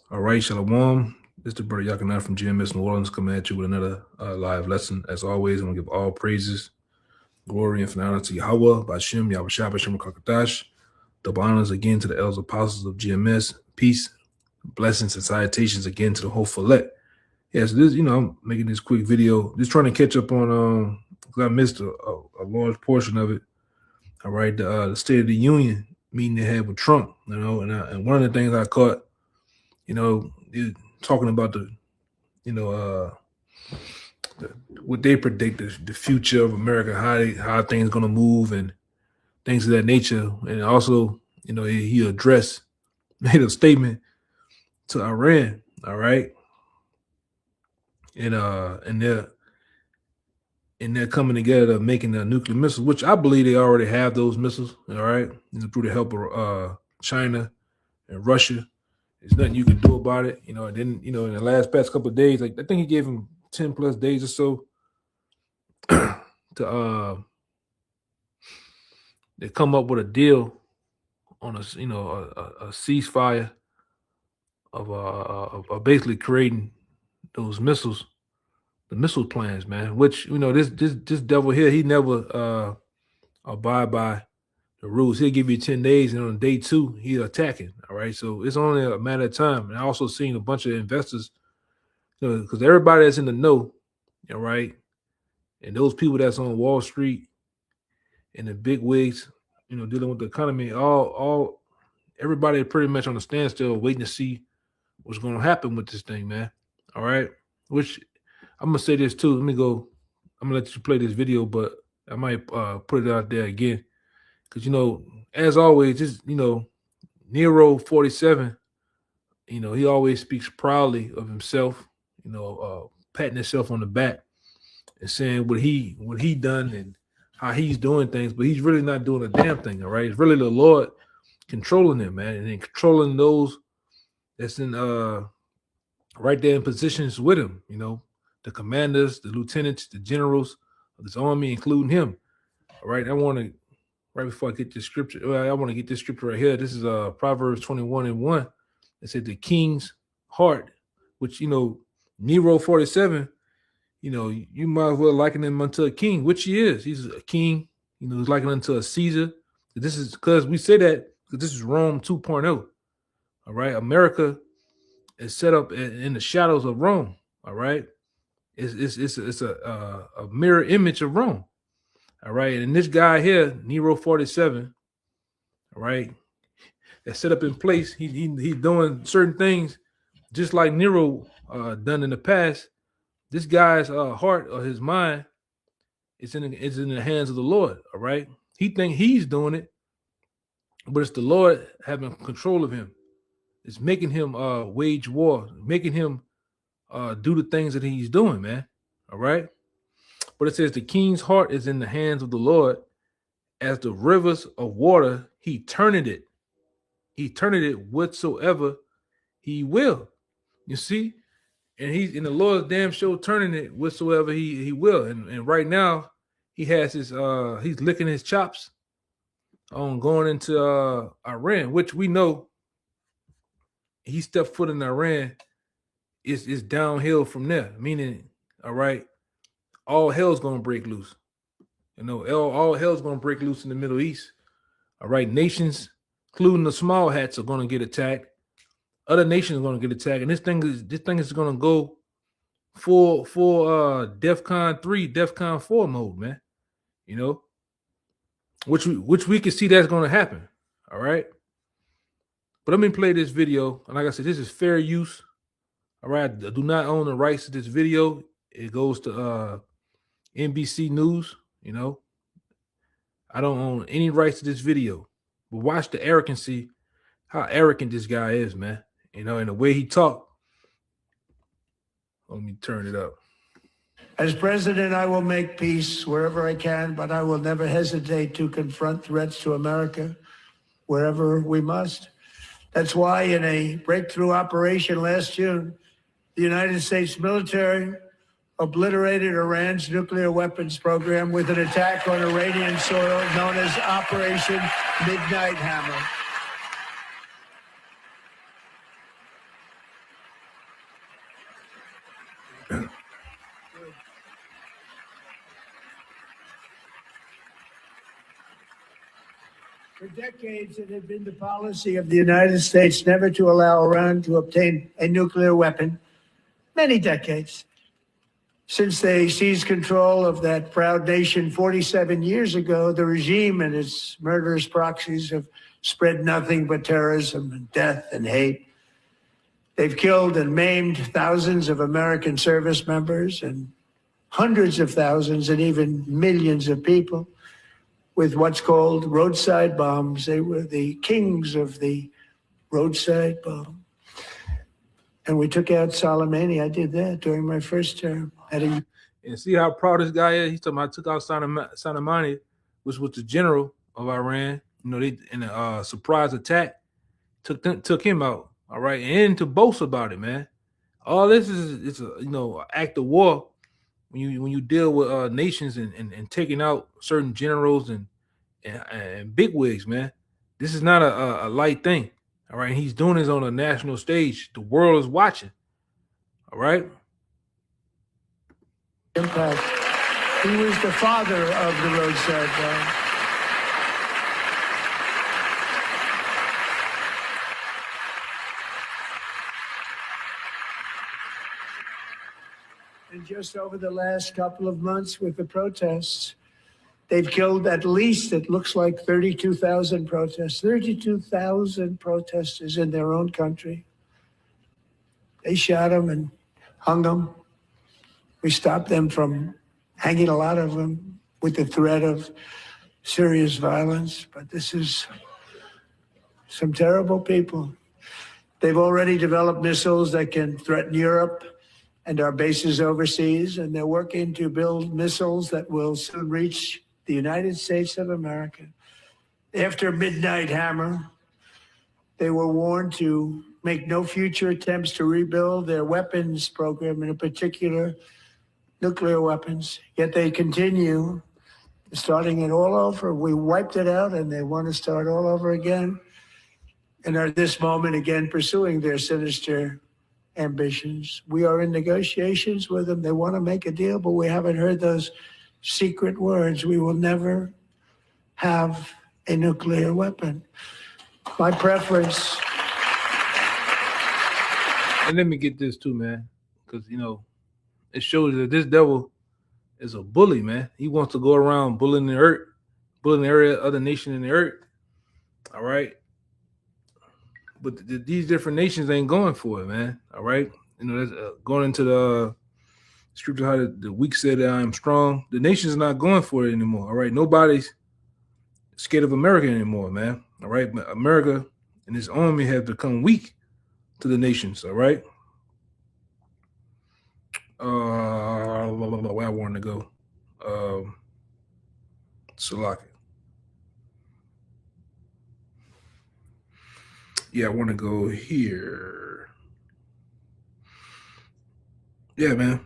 All right, Shalom. This is the brother Yakanai from GMS New Orleans coming at you with another live lesson. As always, I'm going to give all praises, glory, and finality to YAHAWAH, BAHASHAM, YAHAWASHI, QADASH. Double honors again to the elders apostles of GMS. Peace, blessings, and salutations again to the whole fillet. Yes, this, I'm making this quick video, just trying to catch up on, because I missed a large portion of it. All right, the State of the Union meeting they had with Trump, and one of the things I caught, talking about what they predict the future of America, how things going to move and things of that nature. And also, he made a statement to Iran. All right. And they're coming together making the nuclear missiles, which I believe they already have those missiles. All right. Through the help of China and Russia. There's nothing you can do about it. And then, in the past couple of days, like I think he gave him 10 plus days or so to they come up with a deal on a ceasefire of basically creating those missiles, the missile plans, man. Which this devil here, he never abide by the rules. He'll give you 10 days, and on day 2, he's attacking. All right, so it's only a matter of time. And I also seen a bunch of investors, because everybody that's in the know, all right, and those people that's on Wall Street and the big wigs, dealing with the economy, all everybody pretty much on the standstill, waiting to see what's going to happen with this thing, man. All right, which I'm gonna say this too. I'm gonna let you play this video, but I might put it out there again, because as always, just Nero 47, he always speaks proudly of himself, patting himself on the back and saying what he done and how he's doing things, but he's really not doing a damn thing. All right, it's really the Lord controlling him, man, and then controlling those that's in right there in positions with him. The commanders, the lieutenants, the generals of this army, including him. All right, right before I get this scripture, I want to get this scripture right here. This is Proverbs 21:1. It said the king's heart, which Nero 47. You might as well liken him unto a king, which he is. He's a king. He's likened unto a Caesar. This is because we say that because this is Rome 2.0. All right, America is set up in the shadows of Rome. All right, it's a mirror image of Rome. All right, and this guy here, Nero 47. All right, that's set up in place. He's doing certain things just like Nero done in the past. This guy's heart or his mind is in the hands of the Lord. All right, he think he's doing it, but it's the Lord having control of him. It's making him wage war, making him do the things that he's doing, man. All right, but it says the king's heart is in the hands of the Lord, as the rivers of water. He turneth it. He turneth it whatsoever he will. You see. And he's in the Lord's damn show turning it whatsoever he will. And right now he has his he's licking his chops on going into Iran, which we know he stepped foot in Iran, is downhill from there. Meaning, all right, all hell's gonna break loose. All hell's gonna break loose in the Middle East. All right, nations, including the small hats, are gonna get attacked. Other nations are going to get attacked, and this thing is going to go full DEFCON 3, DEFCON 4 mode, man. Which we can see that's going to happen. All right, but let me play this video. And like I said, this is fair use. All right, I do not own the rights to this video. It goes to NBC News. I don't own any rights to this video. But watch the arrogancy, how arrogant this guy is, man. And the way he talked. Let me turn it up. As president, I will make peace wherever I can, but I will never hesitate to confront threats to America wherever we must. That's why in a breakthrough operation last June, the United States military obliterated Iran's nuclear weapons program with an attack on Iranian soil known as Operation Midnight Hammer. For decades, it had been the policy of the United States never to allow Iran to obtain a nuclear weapon. Many decades. Since they seized control of that proud nation 47 years ago, the regime and its murderous proxies have spread nothing but terrorism and death and hate. They've killed and maimed thousands of American service members and hundreds of thousands and even millions of people with what's called roadside bombs. They were the kings of the roadside bomb. And we took out Soleimani. I did that during my first term. And see how proud this guy is? He's talking about I took out Soleimani, which was the general of Iran. You know, they in a surprise attack took him out. All right, and to boast about it, man. All this is a act of war when you deal with nations and taking out certain generals and bigwigs, man. This is not a light thing. All right, he's doing this on a national stage. The world is watching. All right. Impact. He was the father of the roadside bomb. And just over the last couple of months with the protests, they've killed at least, it looks like 32,000 protests, 32,000 protesters in their own country. They shot them and hung them. We stopped them from hanging a lot of them with the threat of serious violence. But this is some terrible people. They've already developed missiles that can threaten Europe and our bases overseas, and they're working to build missiles that will soon reach the United States of America. After Midnight Hammer, they were warned to make no future attempts to rebuild their weapons program, and in particular, nuclear weapons. Yet they continue, starting it all over. We wiped it out, and they want to start all over again, and are at this moment again pursuing their sinister ambitions. We are in negotiations with them. They want to make a deal, but we haven't heard those secret words. We will never have a nuclear weapon. My preference. And let me get this too, man, because it shows that this devil is a bully, man. He wants to go around bullying the earth, bullying the other nation in the earth. All right. But these different nations ain't going for it, man. All right. That's going into the scripture, how the weak said that I am strong. The nation's not going for it anymore. All right. Nobody's scared of America anymore, man. All right. But America and its army have become weak to the nations. All right. Where I wanted to go. Salaki. Yeah, I want to go here. Yeah, man.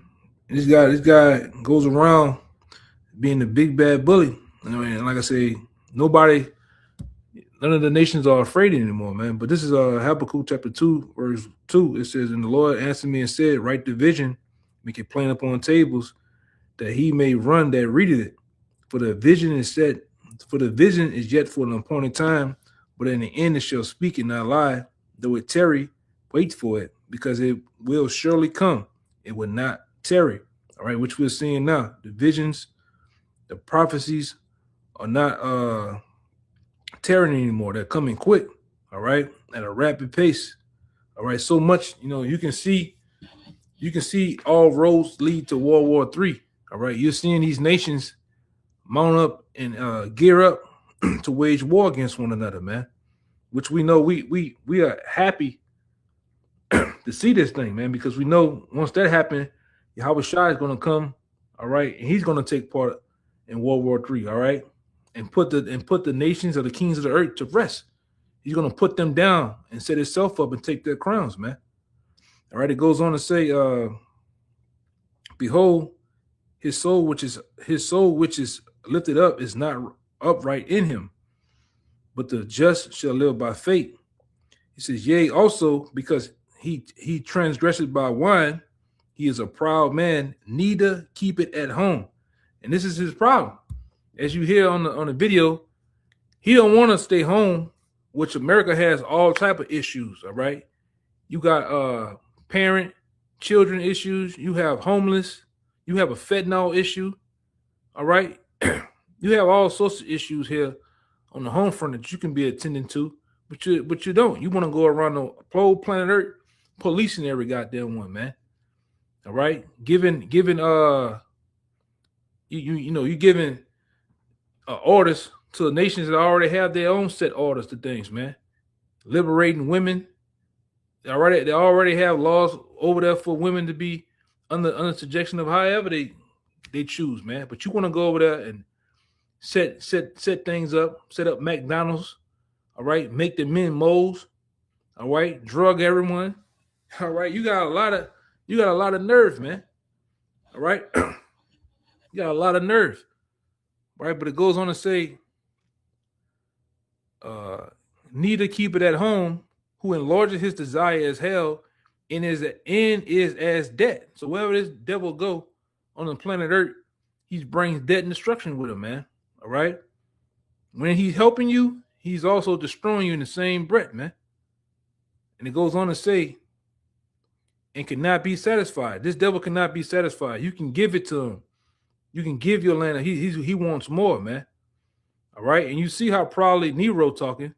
This guy goes around being the big bad bully. And like I say, none of the nations are afraid anymore, man. But this is Habakkuk chapter 2, verse 2. It says, "And the Lord answered me and said, write the vision, make it plain upon tables, that he may run that readeth it. For the vision is yet for an appointed time, but in the end it shall speak and not lie. Though it tarry, wait for it, because it will surely come. It will not tarry." All right, which we're seeing now. The visions, the prophecies are not tarrying anymore. They're coming quick, all right, at a rapid pace. All right, so much, you can see all roads lead to World War III. All right, you're seeing these nations mount up and gear up to wage war against one another, man. Which we know we are happy to see this thing, man, because we know once that happens, YAHAWASHI is going to come, all right, and he's going to take part in World War III, all right, and put the nations or the kings of the earth to rest. He's going to put them down and set himself up and take their crowns, man. All right, it goes on to say, "Behold, his soul which is lifted up is not upright in him, but the just shall live by faith." He says, "Yea, also because he transgressed by wine, he is a proud man, neither keep it at home." And this is his problem. As you hear on the video, He don't want to stay home, which America has all type of issues. All right, you got parent children issues. You have homeless. You have a fentanyl issue. All right, you have all sorts of issues here on the home front that you can be attending to, but you don't. You want to go around the whole planet Earth policing every goddamn one, man. All right, giving you giving orders to the nations that already have their own set orders to things, man. Liberating women. They already have laws over there for women to be under subjection of however they choose, man. But you want to go over there and set things up, set up McDonald's, all right, make the men moles, all right, drug everyone, all right. You got a lot of nerve, man. All right. You got a lot of nerve. Right, but it goes on to say, neither keep it at home, who enlarges his desire as hell, and is as death. So wherever this devil go on the planet Earth, he brings death and destruction with him, man. All right. When he's helping you, he's also destroying you in the same breath, man. And it goes on to say, and cannot be satisfied. This devil cannot be satisfied. You can give it to him. You can give your land. He wants more, man. All right. And you see how proudly Nero talking.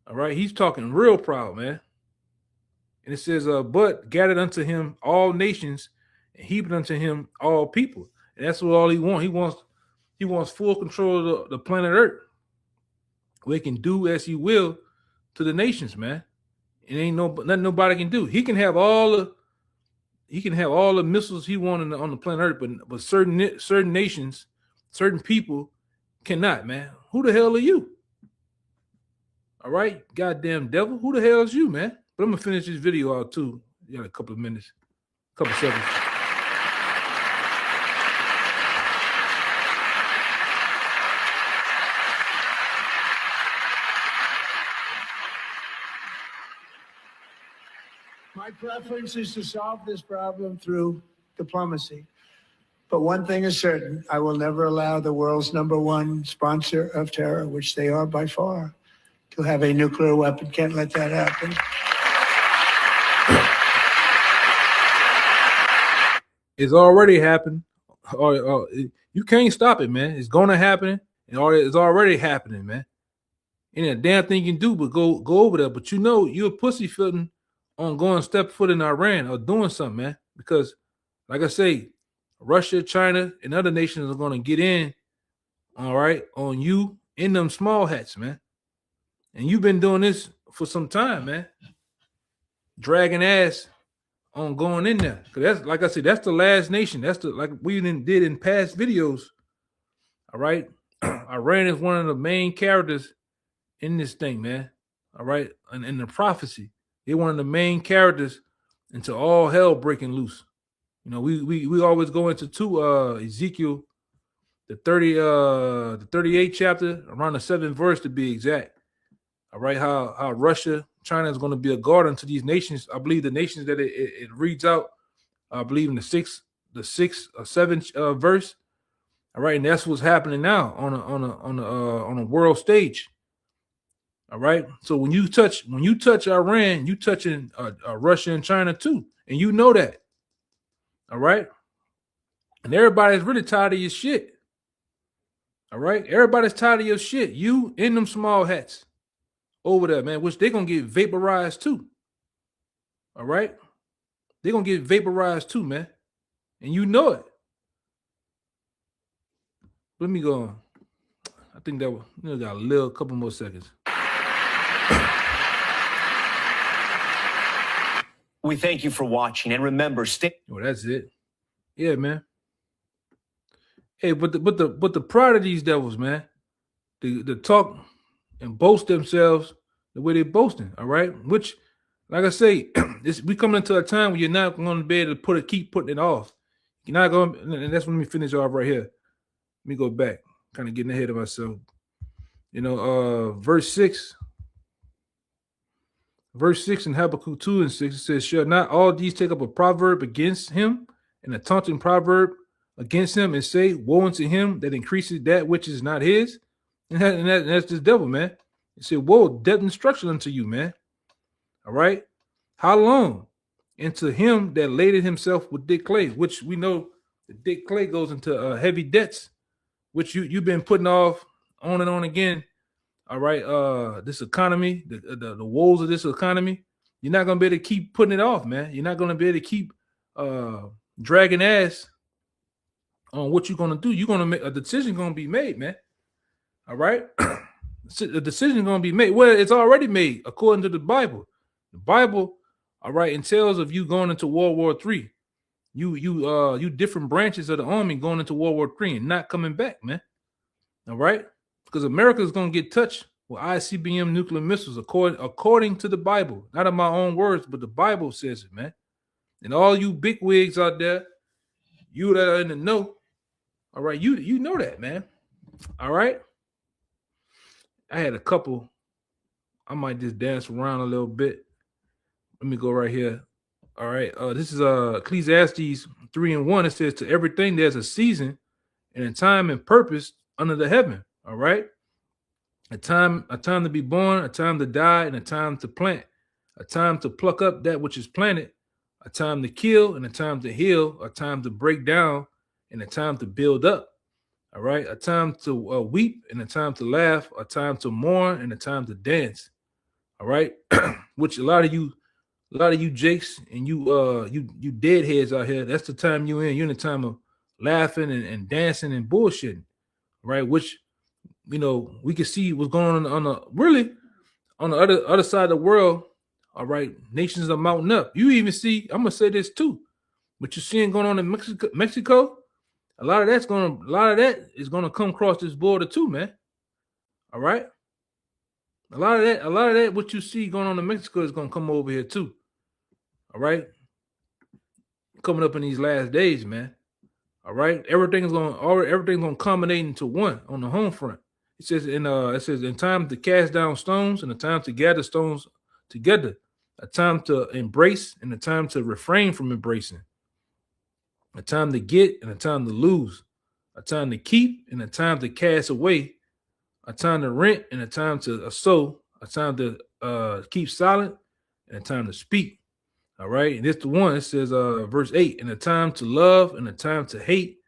All right. He's talking real proud, man. And it says, but gathered unto him all nations and heaped unto him all people. And that's what all he wants. He wants full control of the planet Earth, where he can do as he will to the nations, man. It ain't nothing nobody can do. He can have all the missiles he wants on the planet Earth, but certain nations, certain people cannot, man. Who the hell are you? All right, goddamn devil. Who the hell is you, man? But I'm gonna finish this video out too. You got a couple of minutes, couple of seconds. My preference is to solve this problem through diplomacy. But one thing is certain, I will never allow the world's #1 sponsor of terror, which they are by far, to have a nuclear weapon. Can't let that happen. It's already happened. You can't stop it, man. It's gonna happen, and it's already happening, man. Ain't a damn thing you can do but go over there. But you know you're a pussyfooting on going step foot in Iran or doing something, man. Because, like I say, Russia, China, and other nations are gonna get in, all right, on you in them small hats, man. And you've been doing this for some time, man. Dragging ass on going in there. Because that's, like I said, that's the last nation. That's like we did in past videos. All right. Iran is one of the main characters in this thing, man. All right. And in the prophecy, they're one of the main characters into all hell breaking loose. You know, we always go into Ezekiel, the 38th chapter, around the 7th verse to be exact. All right, how Russia, China is going to be a guard unto these nations. I believe the nations that it reads out, I believe in the 6th or 7th verse. All right, and that's what's happening now on a world stage. All right, so when you touch Iran, you touching Russia and China too, and you know that. All right, and everybody's really tired of your shit. All right, everybody's tired of your shit. You in them small hats over there, man, which they're gonna get vaporized too. All right, they're gonna get vaporized too, man, and you know it. Let me go on. I think that got a couple more seconds. We thank you for watching, and remember, Oh, that's it. Yeah, man. Hey, but the pride of these devils, man, the talk and boast themselves the way they're boasting. All right, which, like I say, we coming into a time where you're not going to be able to keep putting it off. You're not going, and that's when we finish off right here. Let me go back, kind of getting ahead of myself. You know, verse 6 in Habakkuk 2 and 6, it says, shall not all these take up a proverb against him, and a taunting proverb against him, and say, woe unto him that increases that which is not his? And that's this devil, man. He said, "Woe, death and destruction unto you, man." All right. How long? And to him that laded himself with Dick Clay, which we know that Dick Clay goes into heavy debts, which you've been putting off on and on again. All right. This economy, the woes of this economy, you're not gonna be able to keep putting it off, man. You're not gonna be able to keep dragging ass on what you're gonna do. You're gonna make a decision gonna be made, man. All right. The decision gonna be made. Well, it's already made according to the Bible. The Bible, all right, entails of you going into World War III. You different branches of the army going into World War III and not coming back, man. All right, because America is gonna get touched with ICBM nuclear missiles according to the Bible. Not in my own words, but the Bible says it, man. And all you big wigs out there, you that are in the know, all right, you know that, man. All right. I had a couple. I might just dance around a little bit. Let me go right here. All right. This is Ecclesiastes 3:1. It says, "To everything there's a season and a time and purpose under the heaven." All right. A time to be born, a time to die, and a time to plant. A time to pluck up that which is planted, a time to kill, and a time to heal, a time to break down, and a time to build up. All right. A time to weep and a time to laugh, a time to mourn and a time to dance. All right. Which a lot of you jakes and you deadheads out here, that's the time you're in. You're in the time of laughing and dancing and bullshitting. Right. Which, we can see what's going on the other side of the world. All right. Nations are mounting up. You even see, I'm gonna say this too. What you're seeing going on in Mexico, a lot of that is gonna come across this border too, man. All right. A lot of that, what you see going on in Mexico is gonna come over here too. All right. Coming up in these last days, man. All right. Everything's gonna culminate into one on the home front. It says in time to cast down stones and a time to gather stones together, a time to embrace and a time to refrain from embracing, a time to get and a time to lose, a time to keep and a time to cast away, a time to rent and a time to sow, a time to keep silent and a time to speak. All right. And this the one. It says verse 8, and a time to love and a time to hate,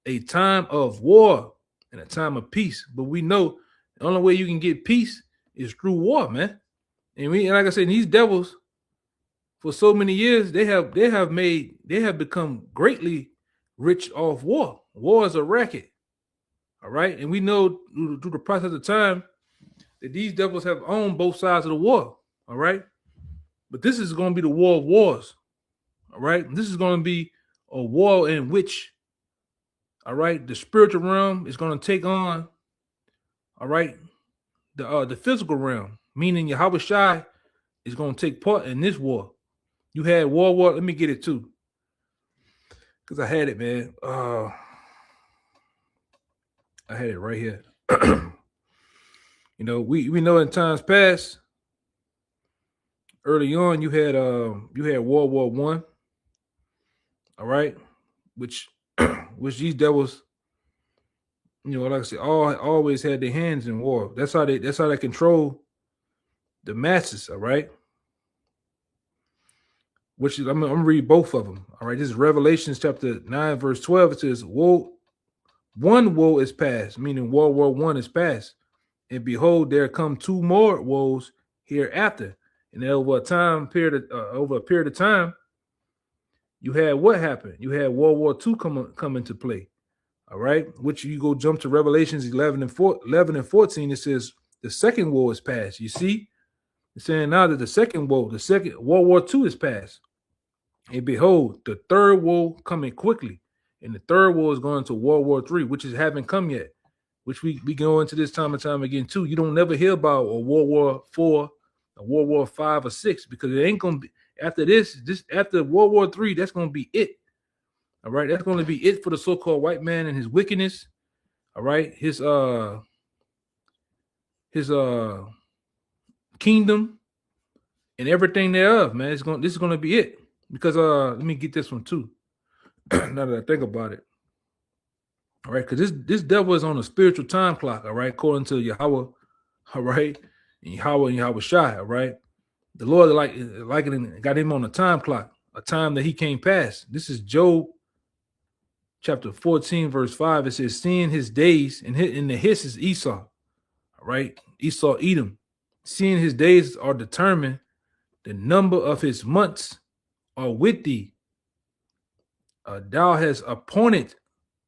a time of war and a time of peace. But we know the only way you can get peace is through war, man. And like I said, these devils, for so many years, they have become greatly rich off war. War is a racket. All right. And we know through the process of time that these devils have owned both sides of the war. All right. But this is going to be the war of wars. All right. This is going to be a war in which, all right, the spiritual realm is going to take on, all right, the physical realm, meaning YAHAWASHI is going to take part in this war. You had war. Let me get it too, because I had it, man. I had it right here. We know in times past, early on, you had World War I. All right, which these devils, like I said, always had their hands in war. That's how they control the masses. All right. Which is, I'm gonna read both of them. All right. This is Revelations chapter 9, verse 12. It says, "Woe, one woe is past," meaning World War I is past. "And behold, there come two more woes hereafter." And over a period of time, you had what happened? You had World War II come into play. All right. Which you go jump to Revelations 11 and 14. It says the second war is past. You see, it's saying now that the second World War II is past. And behold, the third war coming quickly. And the third war is going to World War III, which haven't come yet. Which we go into this time and time again too. You don't never hear about a World War IV, a World War V or VI, because it ain't gonna be after this after World War III. That's gonna be it. All right, that's gonna be it for the so-called white man and his wickedness. All right, his kingdom and everything thereof, man. This is gonna be it. Because let me get this one too. Now that I think about it. All right, because this devil is on a spiritual time clock, all right, according to Yahweh, all right, and Yahweh and Yahawashi, all right. The Lord got him on a time clock, a time that he can't pass. This is Job chapter 14, verse 5. It says, seeing his days, and in the hiss is Esau, all right, Esau Edom. Seeing his days are determined, the number of his months are with thee. Thou hast appointed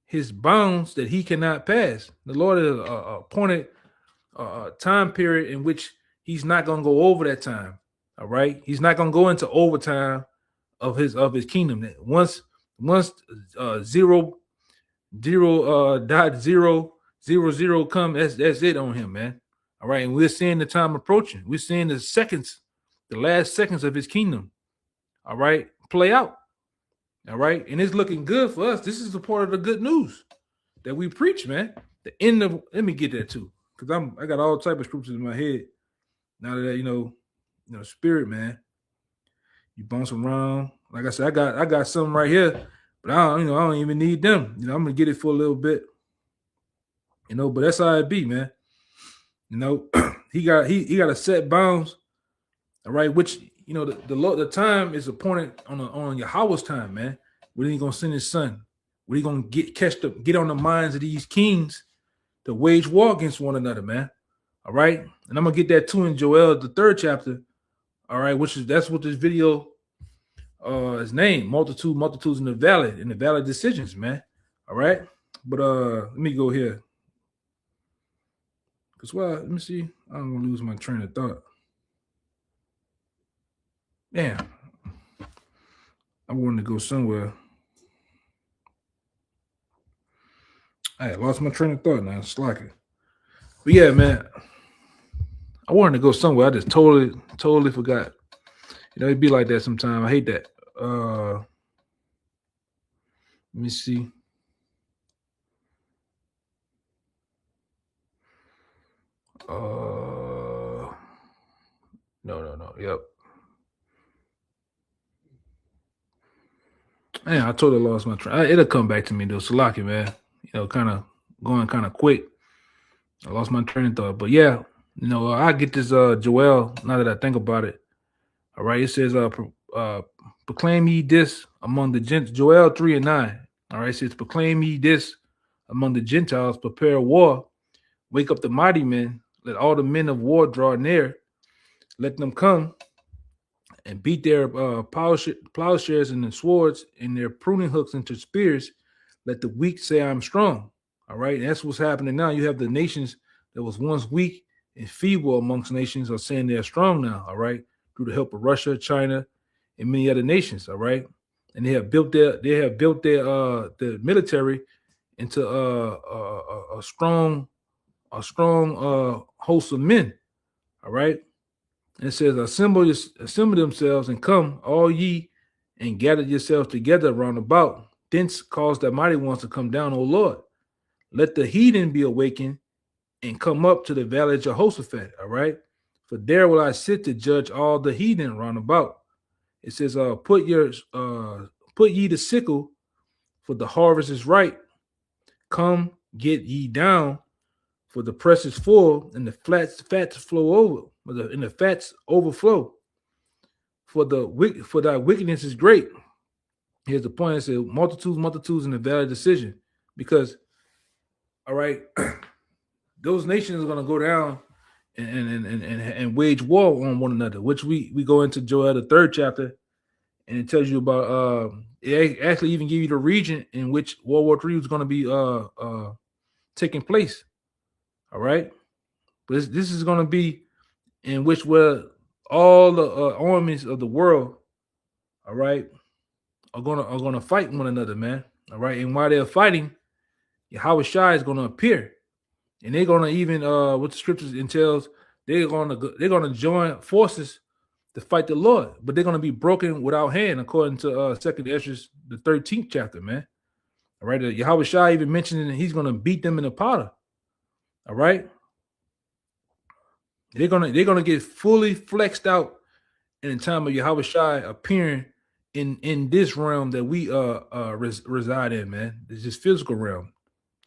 his bounds that he cannot pass. The Lord has appointed a time period in which he's not going to go over that time. All right, he's not going to go into overtime of his kingdom. Once zero dot zero zero zero come, that's it on him, man. All right, and we're seeing the time approaching. We're seeing the last seconds of his kingdom. All right, play out. All right, and it's looking good for us. This is a part of the good news that we preach, man. The end of, let me get that too, because I got all type of scriptures in my head now that you know spirit, man. You bounce around. Like I said, I got something right here, but I don't even need them. I'm gonna get it for a little bit, but that's how it be, man. He got to set bounds, all right, which the time is appointed on Yahweh's time, man. When he gonna send his son? When he gonna get on the minds of these kings to wage war against one another, man? All right, and I'm gonna get that too in Joel, the 3rd chapter. All right, that's what this video is named, multitudes in the valley decisions, man. All right, but let me go here, because let me see, I don't want to lose my train of thought. Damn, I wanted to go somewhere. I lost my train of thought now. Slacking. But yeah, man, I wanted to go somewhere. I just totally forgot. It'd be like that sometimes. I hate that. Let me see. No. Yep. Man, I totally lost my train. It'll come back to me though. Salaki, man. Kind of going kind of quick. I lost my train of thought. But yeah, I get this Joel, now that I think about it. All right, it says proclaim ye this among the Gentiles. Joel 3:9. All right, it says proclaim ye this among the Gentiles, prepare war, wake up the mighty men, let all the men of war draw near, let them come and beat their plowshares and the swords and their pruning hooks into spears. Let the weak say, I'm strong. All right. And that's what's happening now. You have the nations that was once weak and feeble amongst nations are saying they're strong now. All right. Through the help of Russia, China, and many other nations. All right. And they have built their military into a strong host of men. All right. And it says, assemble themselves and come, all ye, and gather yourselves together round about. Thence cause the mighty ones to come down, O Lord. Let the heathen be awakened and come up to the valley of Jehoshaphat. All right. For there will I sit to judge all the heathen round about. It says, put ye the sickle, for the harvest is ripe. Come, get ye down, for the press is full, and the fats flow over, and the fats overflow. For thy wickedness is great. Here's the point. It says, multitudes in the valley of decision. Because, all right, those nations are going to go down and wage war on one another, which we go into Joel, the 3rd chapter, and it tells you about, it actually even give you the region in which World War III was going to be taking place. All right. But this is going to be in which where all the armies of the world, all right, are gonna fight one another, man. All right. And while they're fighting, Yahawashi is gonna appear. And they're gonna even what the scriptures entails, they're gonna join forces to fight the Lord, but they're gonna be broken without hand, according to 2nd Ezra, the 13th chapter, man. All right. Yahawashi even mentioned that he's gonna beat them in the powder. All right. They're gonna get fully flexed out in the time of Yahawashi appearing in this realm that we reside in, man. It's just physical realm.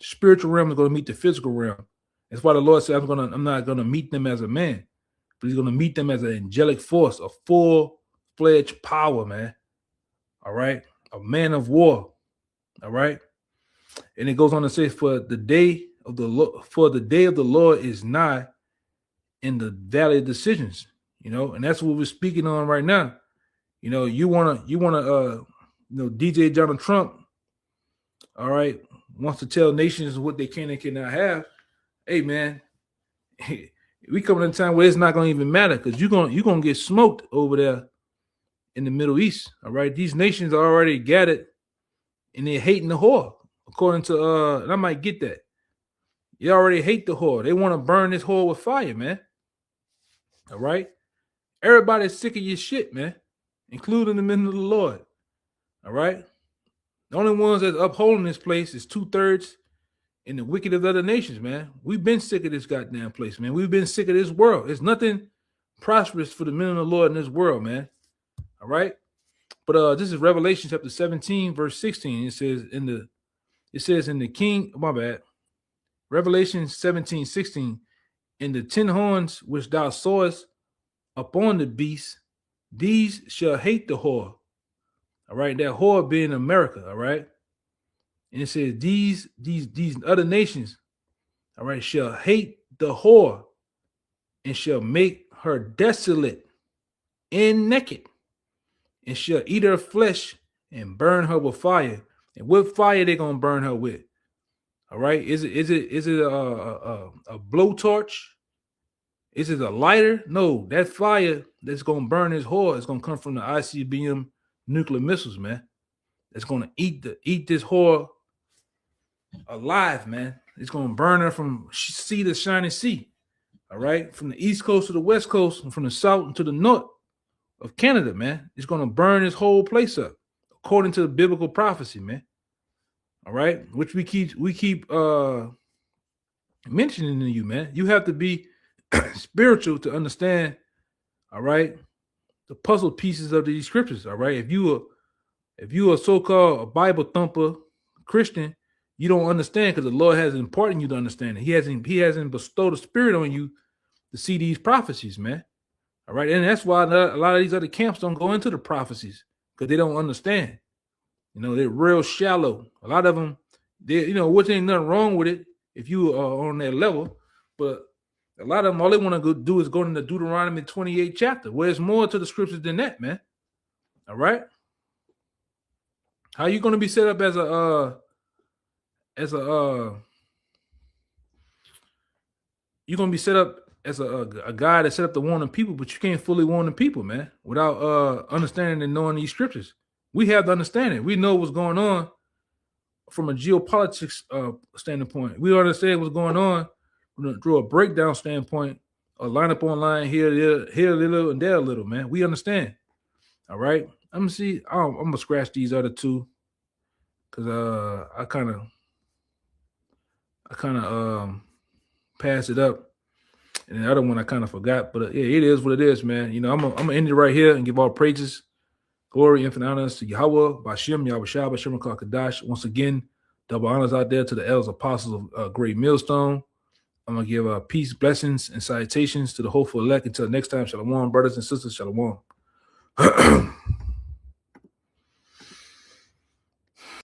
Spiritual realm is going to meet the physical realm. That's why the Lord said, I'm not gonna meet them as a man, but he's gonna meet them as an angelic force, a full-fledged power, man. All right, a man of war. All right. And it goes on to say, for the day of the Lord is nigh in the valley of decisions, and that's what we're speaking on right now. You wanna DJ Donald Trump, all right, wants to tell nations what they can and cannot have. Hey man, we coming in a time where it's not gonna even matter, because you're gonna get smoked over there in the Middle East. All right, these nations are already gathered and they're hating the whore. According to and I might get that. You already hate the whore. They want to burn this whore with fire, man. All right. Everybody's sick of your shit, man, including the men of the Lord. All right. The only ones that's upholding this place is 2/3 in the wicked of other nations, man. We've been sick of this goddamn place, man. We've been sick of this world. There's nothing prosperous for the men of the Lord in this world, man. All right. But this is Revelation chapter 17, verse 16. It says in the king, my bad. Revelation 17:16, in the 10 horns which thou sawest upon the beast, these shall hate the whore. All right, that whore being America. All right, and it says these other nations, all right, shall hate the whore and shall make her desolate and naked, and shall eat her flesh and burn her with fire. And what fire they gonna burn her with? All right, is it a blowtorch? Is it a lighter? No, that fire that's gonna burn his whore is gonna come from the ICBM nuclear missiles, man. It's gonna eat this whore alive, man. It's gonna burn her from sea to shining sea. All right, from the east coast to the west coast, and from the south to the north of Canada, man. It's gonna burn this whole place up, according to the biblical prophecy, man. All right, which we keep mentioning to you, man. You have to be spiritual to understand, all right, the puzzle pieces of these scriptures. All right, if you are so-called a Bible thumper Christian, you don't understand because the Lord hasn't imparted you to understand it. He hasn't bestowed a spirit on you to see these prophecies, man. All right, and that's why a lot of these other camps don't go into the prophecies, because they don't understand. They're real shallow. A lot of them, which ain't nothing wrong with it if you are on that level. But a lot of them, all they want to go do is go into Deuteronomy 28 chapter, where there's more to the scriptures than that, man. All right. How you going to be set up as a you're going to be set up as a guy that set up to warn the people, but you can't fully warn the people, man, without understanding and knowing these scriptures. We have to understand it. We know what's going on from a geopolitics standpoint. We understand what's going on through a breakdown standpoint, a line up on line here a little, and there a little, man. We understand. All right. I'm gonna scratch these other two, because I kind of passed it up, and the other one I kind of forgot. But yeah, it is what it is, man. I'm gonna end it right here and give all praises, glory, infinite honors to YAHAWAH, BAHASHAM, YAHAWASHI, BAHASHAM, QADASH. Once again, double honors out there to the elders, apostles of Great Millstone. I'm going to give peace, blessings, and salutations to the hopeful elect. Until next time, shalom, brothers and sisters, shalom.